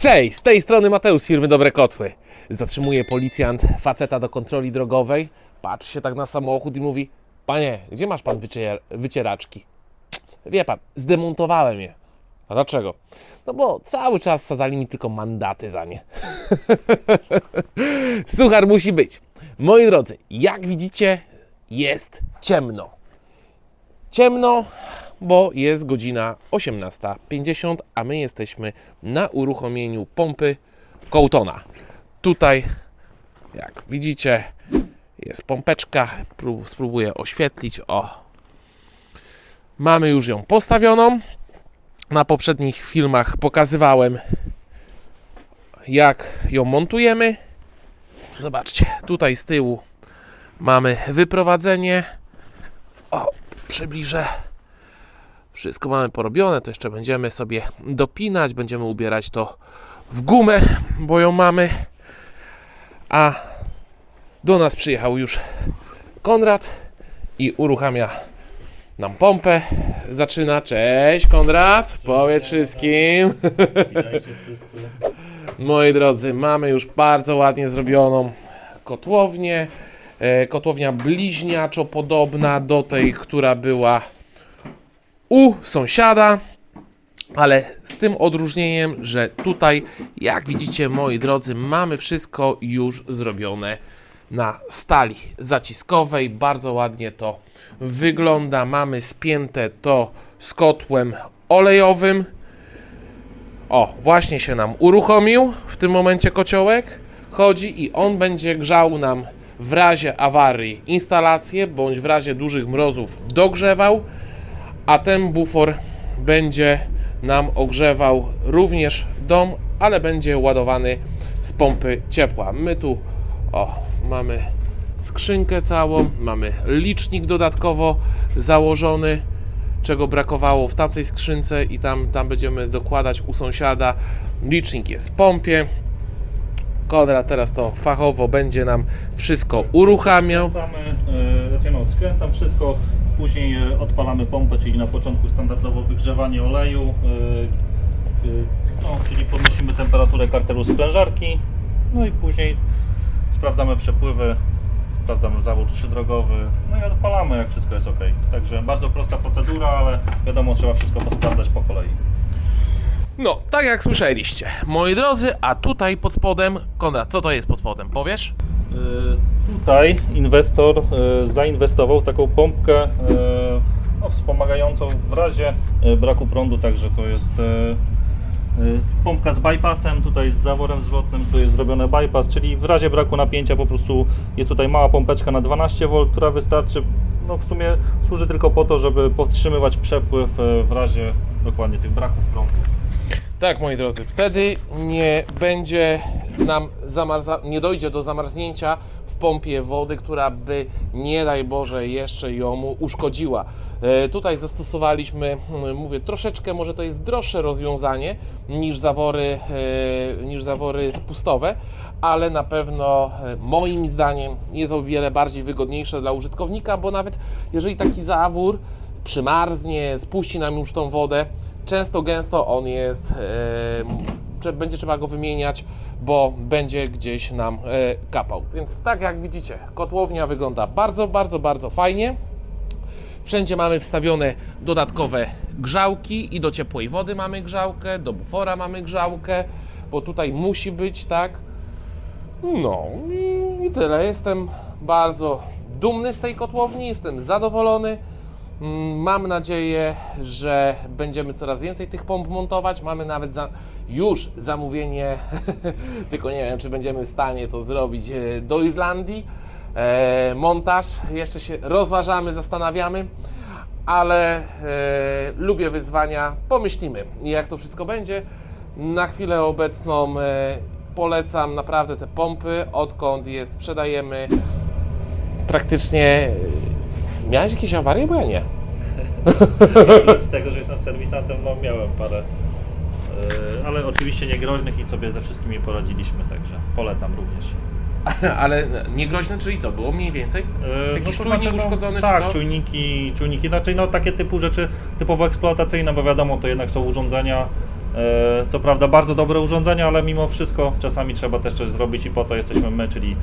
Cześć, z tej strony Mateusz z firmy Dobre Kotły. Zatrzymuje policjant faceta do kontroli drogowej, patrzy się tak na samochód i mówi: panie, gdzie masz pan wycieraczki? Wie pan, zdemontowałem je. A dlaczego? No bo cały czas wsadzali mi tylko mandaty za nie. Suchar musi być. Moi drodzy, jak widzicie, jest ciemno. Ciemno, bo jest godzina 18:50, a my jesteśmy na uruchomieniu pompy Coutona. Tutaj, jak widzicie, jest pompeczka. Spróbuję oświetlić. O, mamy już ją postawioną. Na poprzednich filmach pokazywałem, jak ją montujemy. Zobaczcie, tutaj z tyłu mamy wyprowadzenie. O, przybliżę. Wszystko mamy porobione, to jeszcze będziemy sobie dopinać, będziemy ubierać to w gumę, bo ją mamy. A do nas przyjechał już Konrad i uruchamia nam pompę. Zaczyna. Cześć Konrad, powiedz wszystkim. Witajcie wszyscy. Moi drodzy, mamy już bardzo ładnie zrobioną kotłownię. Kotłownia bliźniaczo podobna do tej, która była u sąsiada, ale z tym odróżnieniem, że tutaj, jak widzicie, moi drodzy, mamy wszystko już zrobione na stali zaciskowej. Bardzo ładnie to wygląda. Mamy spięte to z kotłem olejowym. O, właśnie się nam uruchomił w tym momencie kociołek. Chodzi i on będzie grzał nam w razie awarii instalację, bądź w razie dużych mrozów dogrzewał, a ten bufor będzie nam ogrzewał również dom, ale będzie ładowany z pompy ciepła. My tu mamy skrzynkę całą, mamy licznik dodatkowo założony, czego brakowało w tamtej skrzynce, i tam będziemy dokładać u sąsiada. Licznik jest w pompie. Konrad teraz to fachowo będzie nam wszystko uruchamiał. Skręcam wszystko, później odpalamy pompę, czyli na początku standardowo wygrzewanie oleju, czyli podnosimy temperaturę karteru sprężarki, no i później sprawdzamy przepływy, sprawdzamy zawód trzydrogowy, no i odpalamy, jak wszystko jest ok. Także bardzo prosta procedura, ale wiadomo, trzeba wszystko posprawdzać po kolei. No, tak jak słyszeliście, moi drodzy, a tutaj pod spodem, Konrad, co to jest pod spodem, powiesz? Tutaj inwestor zainwestował w taką pompkę wspomagającą w razie braku prądu, także to jest pompka z bypassem, tutaj z zaworem zwrotnym, tu jest zrobiony bypass, czyli w razie braku napięcia po prostu jest tutaj mała pompeczka na 12 V, która wystarczy, no w sumie służy tylko po to, żeby powstrzymywać przepływ w razie dokładnie tych braków prądu. Tak, moi drodzy, wtedy nie będzie nam nie dojdzie do zamarznięcia w pompie wody, która by, nie daj Boże, jeszcze ją uszkodziła. Tutaj zastosowaliśmy, mówię, troszeczkę, może to jest droższe rozwiązanie niż zawory spustowe, ale na pewno moim zdaniem jest o wiele bardziej wygodniejsze dla użytkownika, bo nawet jeżeli taki zawór przymarznie, spuści nam już tą wodę, często gęsto on jest, będzie trzeba go wymieniać, bo będzie gdzieś nam kapał. Więc tak jak widzicie, kotłownia wygląda bardzo, bardzo, bardzo fajnie. Wszędzie mamy wstawione dodatkowe grzałki i do ciepłej wody mamy grzałkę, do bufora mamy grzałkę, bo tutaj musi być, tak. No i tyle. Jestem bardzo dumny z tej kotłowni, jestem zadowolony. Mam nadzieję, że będziemy coraz więcej tych pomp montować. Mamy nawet już zamówienie, tylko nie wiem, czy będziemy w stanie to zrobić, do Irlandii. Montaż, jeszcze się rozważamy, zastanawiamy, ale lubię wyzwania, pomyślimy, jak to wszystko będzie. Na chwilę obecną polecam naprawdę te pompy, odkąd je sprzedajemy. Praktycznie miałeś jakieś awarie? Bo ja nie. Z racji tego, że jestem serwisantem, no miałem parę, ale oczywiście nie groźnych i sobie ze wszystkimi poradziliśmy, także polecam również. Ale nie groźne, czyli co? Było mniej więcej? Jakiś to czujnik znaczy, uszkodzony, tak, czy co? czujniki, znaczy no takie typu rzeczy typowo eksploatacyjne, bo wiadomo, to jednak są urządzenia, co prawda bardzo dobre urządzenia, ale mimo wszystko czasami trzeba też coś zrobić i po to jesteśmy my, czyli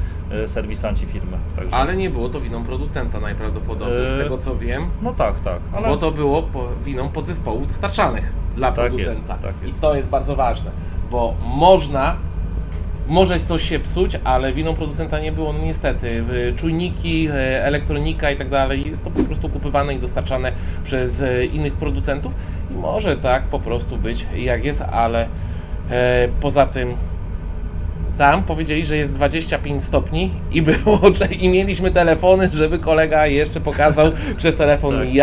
serwisanci firmy. Także... Ale nie było to winą producenta najprawdopodobniej, z tego co wiem. No tak, ale... Bo to było winą podzespołu dostarczanych dla producenta. Tak jest. I to jest bardzo ważne, bo może coś się psuć, ale winą producenta nie było, no niestety. Czujniki, elektronika i tak dalej, jest to po prostu kupywane i dostarczane przez innych producentów i może tak po prostu być jak jest, ale poza tym tam powiedzieli, że jest 25 stopni i i mieliśmy telefony, żeby kolega jeszcze pokazał przez telefon Tak.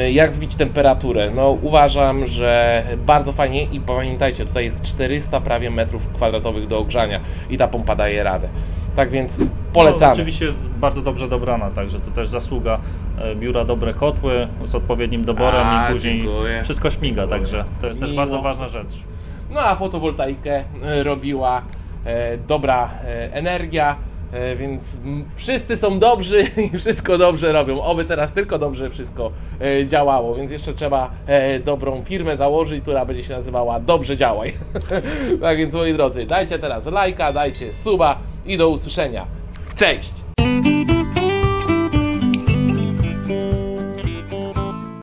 jak zbić temperaturę. No uważam, że bardzo fajnie i pamiętajcie, tutaj jest 400 prawie metrów kwadratowych do ogrzania i ta pompa daje radę. Tak więc polecamy. No, oczywiście jest bardzo dobrze dobrana, także to też zasługa biura, dobre kotły z odpowiednim doborem i później dziękuję. wszystko śmiga, także to jest też Miło. bardzo ważna rzecz. No a fotowoltaikę robiła dobra energia, więc wszyscy są dobrzy i wszystko dobrze robią. Oby teraz tylko dobrze wszystko działało, więc jeszcze trzeba dobrą firmę założyć, która będzie się nazywała Dobrze Działaj. Tak więc moi drodzy, dajcie teraz lajka, dajcie suba i do usłyszenia. Cześć!